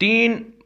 3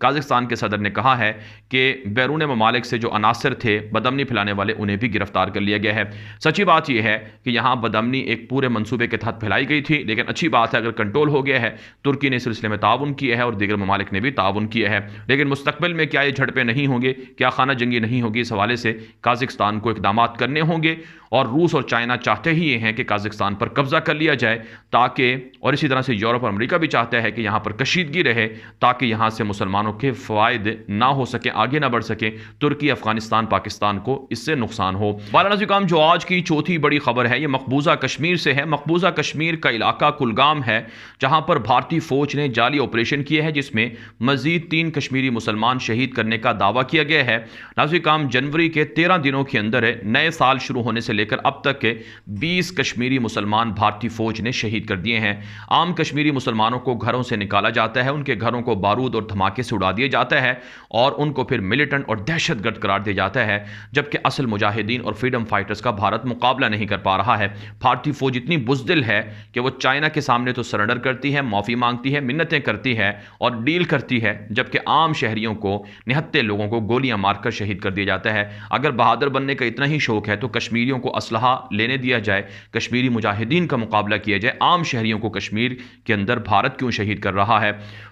Kazakhstan کے صدر نے کہا ہے کہ بیرون ممالک سے جو عناصر تھے بدامنی پھیلانے والے انہیں بھی گرفتار کر لیا گیا ہے۔ سچی بات یہ ہے کہ یہاں بدامنی ایک پورے منصوبے کے تحت پھیلائی گئی تھی، لیکن اچھی بات ہے اگر کنٹرول ہو گیا ہے۔ ترکی نے اس سلسلے میں تعاون کیا ہے اور دیگر ممالک نے بھی تعاون کیا ہے، لیکن مستقبل میں کیا یہ جھڑپیں نہیں ہوں گے، کیا خانہ جنگی نہیں ہوگی؟ اس حوالے سے قازقستان کو اقدامات کرنے ہوں گے، اور روس اور چائنا چاہتے ہی یہ ہیں کہ قازقستان پر قبضہ کر لیا جائے تاکہ، اور اسی طرح سے یورپ اور امریکہ بھی چاہتا ہے کہ یہاں پر کشیدگی رہے تاکہ یہاں سے مسلمانوں کے فوائد نہ ہو سکیں، آگے نہ بڑھ سکیں، ترکی، افغانستان، پاکستان کو اس سے نقصان ہو۔ ناظرین، جو آج کی چوتھی بڑی خبر ہے یہ مقبوضہ کشمیر سے ہے۔ مقبوضہ کشمیر کا علاقہ کلگام ہے جہاں پر بھارتی فوج نے جعلی آپریشن کیا ہے جس میں مزید 3 کشمیری مسلمان شہید کرنے کا دعویٰ کیا گیا ہے۔ ناظرین، جنوری کے 13 دنوں کے اندر نئے سال شروع ہونے سے لے کر اب تک کے 20 کشمیری مسلمان بھارتی فوج نے شہید کر دیے ہیں۔ عام کشمیری مسلمانوں کو گھروں سے نکالا جاتا ہے، ان کے گھروں کو بارود اور دھماکے سے اڑا دیا جاتا ہے اور ان کو پھر ملیٹنٹ اور دہشت گرد قرار دیا جاتا ہے، جبکہ اصل مجاہدین اور فریڈم فائٹرز کا بھارت مقابلہ نہیں کر پا رہا ہے۔ بھارتی فوج اتنی بزدل ہے کہ وہ چائنا کے سامنے تو سرنڈر کرتی ہے، معافی مانگتی ہے، منتیں کرتی ہے اور ڈیل کرتی ہے، جبکہ عام شہریوں کو، نہتے لوگوں کو گولیاں مار کر شہید کر دیا جاتا ہے۔ اگر بہادر بننے کا اتنا ہی شوق ہے تو کشمیریوں کو اسلحہ لینے دیا جائے، کشمیری مجاہدین کا مقابلہ کیا جائے، عام شہریوں کو کشمیر کے اندر بھارت کیوں شہید کر رہا ہے؟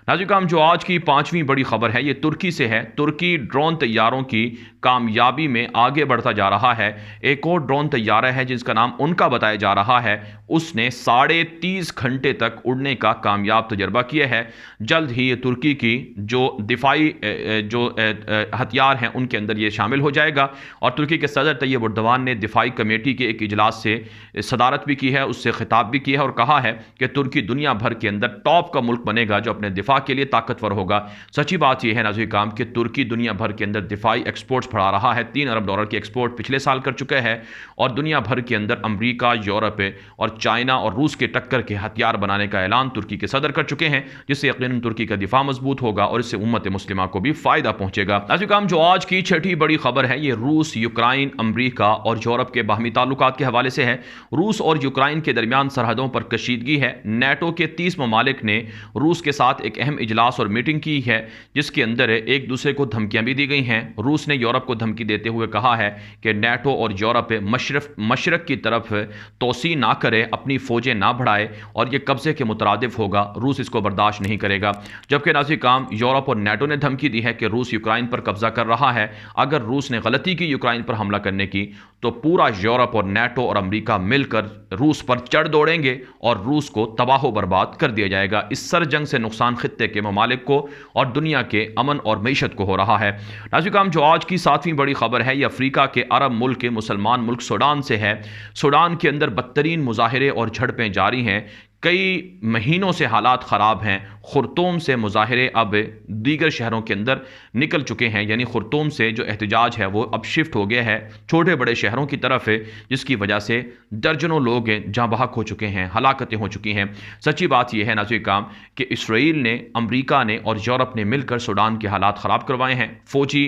ناظرین، جو آج کی 5ویں بڑی خبر ہے یہ ترکی سے ہے۔ ترکی ڈرون طیاروں کی کامیابی میں آگے بڑھتا جا رہا ہے۔ ایک اور ڈرون طیارہ ہے جس کا نام ان کا بتایا جا رہا ہے، اس نے 30.5 گھنٹے تک اڑنے کا کامیاب تجربہ کیا ہے۔ جلد ہی یہ ترکی کی جو دفاعی ہتھیار ہیں ان کے اندر یہ شامل ہو جائے گا، اور ترکی کے صدر طیب اردوان نے دفاعی کمیٹی کے ایک اجلاس سے صدارت بھی کی ہے، اس سے خطاب بھی کیا ہے اور کہا ہے کہ ترکی دنیا بھر کے اندر ٹاپ کا ملک بنے گا جو اپنے دفاع کے لیے طاقتور ہوگا۔ سچی بات یہ ہے ناظرین کہ ترکی دنیا بھر کے اندر دفاعی ایکسپورٹس بڑھا رہا ہے، $3 ارب کی ایکسپورٹ پچھلے سال کر چکا ہے، اور دنیا بھر کے اندر امریکہ، یورپ اور چائنا اور روس کے ٹکر کے ہتھیار بنانے کا اعلان ترکی کے صدر کر چکے ہیں، جس سے یقیناً ترکی کا دفاع مضبوط ہوگا اور اس سے امت مسلمہ کو بھی فائدہ پہنچے گا۔ ناظرین، جو آج کی 6ٹھی بڑی خبر ہے یہ روس، یوکرائن، امریکہ اور یورپ کے باہمی تعلقات کے حوالے سے ہے۔ روس اور یوکرائن کے درمیان سرحدوں پر کشیدگی ہے۔ نیٹو کے 30 ممالک نے روس کے ساتھ ایک اہم اجلاس اور میٹنگ کی ہے جس کے اندر ایک دوسرے کو دھمکیاں بھی دی گئی ہیں۔ روس نے یورپ کو دھمکی دیتے ہوئے کہا ہے کہ نیٹو اور یورپ مشرق کی طرف توسیع نہ کرے، اپنی فوجیں نہ بڑھائے اور یہ قبضے کے مترادف ہوگا، روس اس کو برداشت نہیں کرے گا۔ جبکہ ناظرین، یورپ اور نیٹو نے دھمکی دی ہے کہ روس یوکرائن پر قبضہ کر رہا ہے، اگر روس نے غلطی کی یوکرائن پر حملہ کرنے کی تو پورا یورپ اور نیٹو اور امریکہ مل کر روس پر چڑھ دوڑیں گے اور روس کو تباہ و برباد کر دیا جائے گا۔ اس سر جنگ سے نقصان خطے کے ممالک کو اور دنیا کے امن اور معیشت کو ہو رہا ہے۔ ناظرین، جو آج کی 7ویں بڑی خبر ہے یہ افریقہ کے عرب ملک کے مسلمان ملک سوڈان سے ہے۔ سوڈان کے اندر بدترین مظاہرے اور جھڑپیں جاری ہیں، کئی مہینوں سے حالات خراب ہیں۔ خرطوم سے مظاہرے اب دیگر شہروں کے اندر نکل چکے ہیں، یعنی خرطوم سے جو احتجاج ہے وہ اب شفٹ ہو گیا ہے چھوٹے بڑے شہروں کی طرف، جس کی وجہ سے درجنوں لوگ جاں بحق ہو چکے ہیں، ہلاکتیں ہو چکی ہیں۔ سچی بات یہ ہے ناظرین کہ اسرائیل نے، امریکہ نے اور یورپ نے مل کر سوڈان کے حالات خراب کروائے ہیں۔ فوجی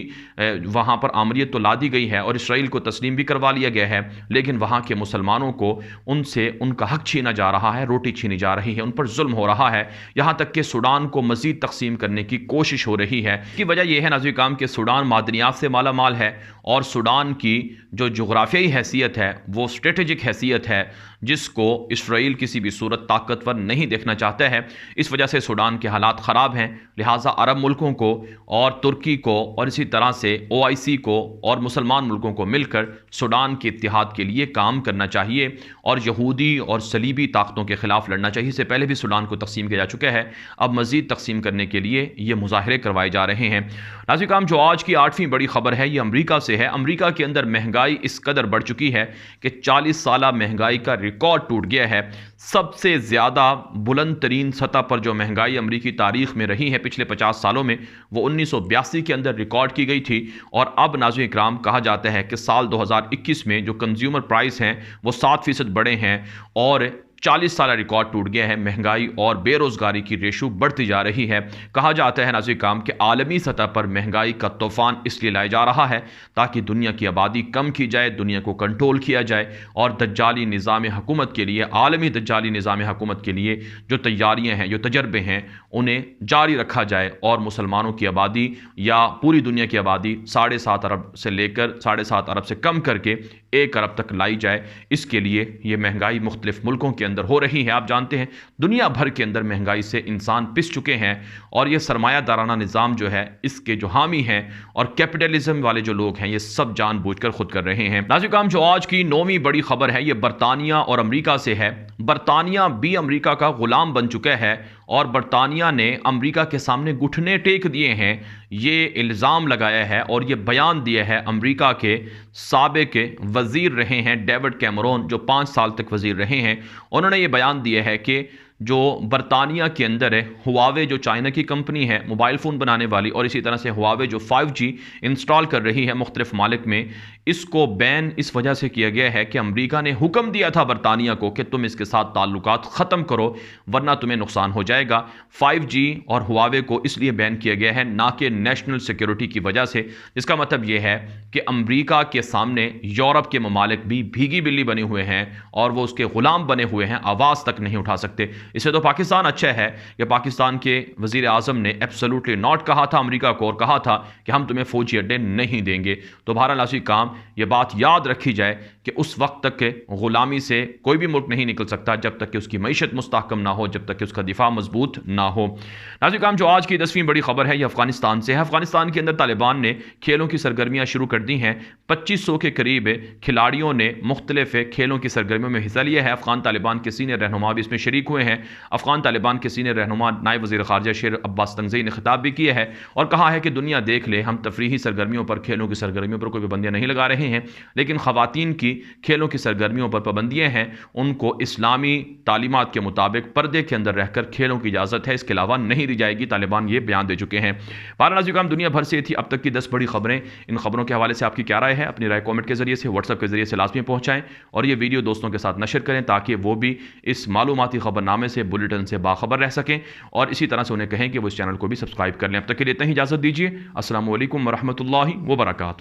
وہاں پر آمریت تو لا دی گئی ہے اور اسرائیل کو تسلیم بھی کروا لیا گیا ہے، لیکن وہاں کے مسلمانوں کو ان سے ان کا حق چھینا جا رہا ہے، روٹی چھینی جا رہی ہے، ان پر ظلم ہو رہا ہے، یہاں تک کہ سوڈان کو مزید تقسیم کرنے کی کوشش ہو رہی ہے۔ اس کی وجہ یہ ہے ناظرین کہ سوڈان معدنیات سے مالا مال ہے اور سوڈان کی جو جغرافیائی حیثیت ہے وہ اسٹریٹجک حیثیت ہے جس کو اسرائیل کسی بھی صورت طاقتور نہیں دیکھنا چاہتا ہے۔ اس وجہ سے سوڈان کے حالات خراب ہیں، لہٰذا عرب ملکوں کو اور ترکی کو اور اسی طرح سے OIC کو اور مسلمان ملکوں کو مل کر سوڈان کے اتحاد کے لیے کام کرنا چاہیے اور یہودی اور صلیبی طاقتوں کے خلاف لڑنا چاہیے۔ اس سے پہلے بھی سوڈان کو تقسیم کیا جا چکا ہے، اب مزید تقسیم کرنے کے لیے یہ مظاہرے کروائے جا رہے ہیں۔ ناظرین، جو آج کی 8ویں بڑی خبر ہے یہ امریکہ سے ہے۔ امریکہ کے اندر مہنگائی اس قدر بڑھ چکی ہے کہ 40 سالہ مہنگائی کا ریکارڈ ٹوٹ گیا ہے۔ سب سے زیادہ بلند ترین سطح پر جو مہنگائی امریکی تاریخ میں رہی ہے پچھلے 50 سالوں میں وہ 1982 کے اندر ریکارڈ کی گئی تھی، اور اب ناظرین اکرام کہا جاتا ہے کہ سال 2021 میں جو کنزیومر پرائس ہیں وہ 7% بڑھے ہیں اور 40 سالہ ریکارڈ ٹوٹ گیا ہے، مہنگائی اور بے روزگاری کی ریشو بڑھتی جا رہی ہے۔ کہا جاتا ہے ناظرین کرام کہ عالمی سطح پر مہنگائی کا طوفان اس لیے لایا جا رہا ہے تاکہ دنیا کی آبادی کم کی جائے، دنیا کو کنٹرول کیا جائے اور دجالی نظام حکومت کے لیے، عالمی دجالی نظام حکومت کے لیے جو تیاریاں ہیں، جو تجربے ہیں، انہیں جاری رکھا جائے اور مسلمانوں کی آبادی یا پوری دنیا کی آبادی 7.5 ارب سے لے کر 7.5 ارب سے کم کر کے 1 ارب تک لائی جائے۔ اس کے لیے یہ مہنگائی مختلف ملکوں کے اندر ہو رہی ہے۔ آپ جانتے ہیں دنیا بھر کے اندر مہنگائی سے انسان پس چکے ہیں اور یہ سرمایہ دارانہ نظام جو ہے اس کے جو حامی ہیں اور کیپٹلزم والے جو لوگ ہیں یہ سب جان بوجھ کر خود کر رہے ہیں۔ ناظرین کرام، جو آج کی 9ویں بڑی خبر ہے یہ برطانیہ اور امریکہ سے ہے۔ برطانیہ بھی امریکہ کا غلام بن چکا ہے اور برطانیہ نے امریکہ کے سامنے گھٹنے ٹیک دیے ہیں۔ یہ الزام لگایا ہے اور یہ بیان دیا ہے امریکہ کے سابق وزیر رہے ہیں ڈیوڈ کیمرون، جو 5 سال تک وزیر رہے ہیں۔ انہوں نے یہ بیان دیا ہے کہ جو برطانیہ کے اندر ہے، ہواوے جو چائنا کی کمپنی ہے موبائل فون بنانے والی، اور اسی طرح سے ہواوے جو 5G انسٹال کر رہی ہے مختلف ممالک میں، اس کو بین اس وجہ سے کیا گیا ہے کہ امریکہ نے حکم دیا تھا برطانیہ کو کہ تم اس کے ساتھ تعلقات ختم کرو ورنہ تمہیں نقصان ہو جائے گا۔ 5G اور ہواوے کو اس لیے بین کیا گیا ہے نہ کہ نیشنل سیکیورٹی کی وجہ سے، جس کا مطلب یہ ہے کہ امریکہ کے سامنے یورپ کے ممالک بھی بھیگی بلی بنے ہوئے ہیں اور وہ اس کے غلام بنے ہوئے ہیں، آواز تک نہیں اٹھا سکتے۔ اس سے تو پاکستان اچھا ہے کہ پاکستان کے وزیر اعظم نے ایبسولوٹلی ناٹ کہا تھا امریکہ کو اور کہا تھا کہ ہم تمہیں فوجی اڈے نہیں دیں گے۔ تو بہرحال ناظرین کرام، یہ بات یاد رکھی جائے کہ اس وقت تک کہ غلامی سے کوئی بھی ملک نہیں نکل سکتا جب تک کہ اس کی معیشت مستحکم نہ ہو، جب تک کہ اس کا دفاع مضبوط نہ ہو۔ ناظرین کرام، جو آج کی 10ویں بڑی خبر ہے یہ افغانستان سے ہے۔ افغانستان کے اندر طالبان نے کھیلوں کی سرگرمیاں شروع کر دی ہیں۔ 2500 کے قریب کھلاڑیوں نے مختلف کھیلوں کی سرگرمیوں میں حصہ لیا ہے۔ افغان طالبان کے سینئر رہنما بھی اس میں شریک ہوئے ہیں۔ افغان طالبان کے سینئر رہنما نائب وزیر خارجہ شیر عباس تنگزئی نے خطاب بھی کیا ہے اور کہا ہے کہ دنیا دیکھ لے، ہم تفریحی سرگرمیوں پر، کھیلوں کی سرگرمیوں پر کوئی پابندیاں نہیں لگا رہے ہیں، لیکن خواتین کی کھیلوں کی سرگرمیوں پر پابندیاں ہیں۔ ان کو اسلامی تعلیمات کے مطابق پردے کے اندر رہ کر کھیلوں کی اجازت ہے، اس کے علاوہ نہیں دی جائے گی۔ طالبان یہ بیان دے چکے ہیں۔ بہرحال ناظرین کرام، دنیا بھر سے تھی اب تک کی 10 بڑی خبریں۔ ان خبروں کے حوالے سے آپ کی کیا رائے ہے؟ اپنی رائے کامنٹ کے ذریعے سے، واٹس ایپ کے ذریعے سے لازمی پہنچائیں اور یہ ویڈیو دوستوں کے ساتھ نشر کریں تاکہ وہ بھی اس معلوماتی خبرنامے سے، بلیٹن سے باخبر رہ سکیں، اور اسی طرح سے انہیں کہیں کہ وہ اس چینل کو بھی سبسکرائب کر لیں۔ اب تک کے لیے اتنا ہی اجازت دیجیے۔ السلام علیکم ورحمۃ اللہ وبرکاتہ۔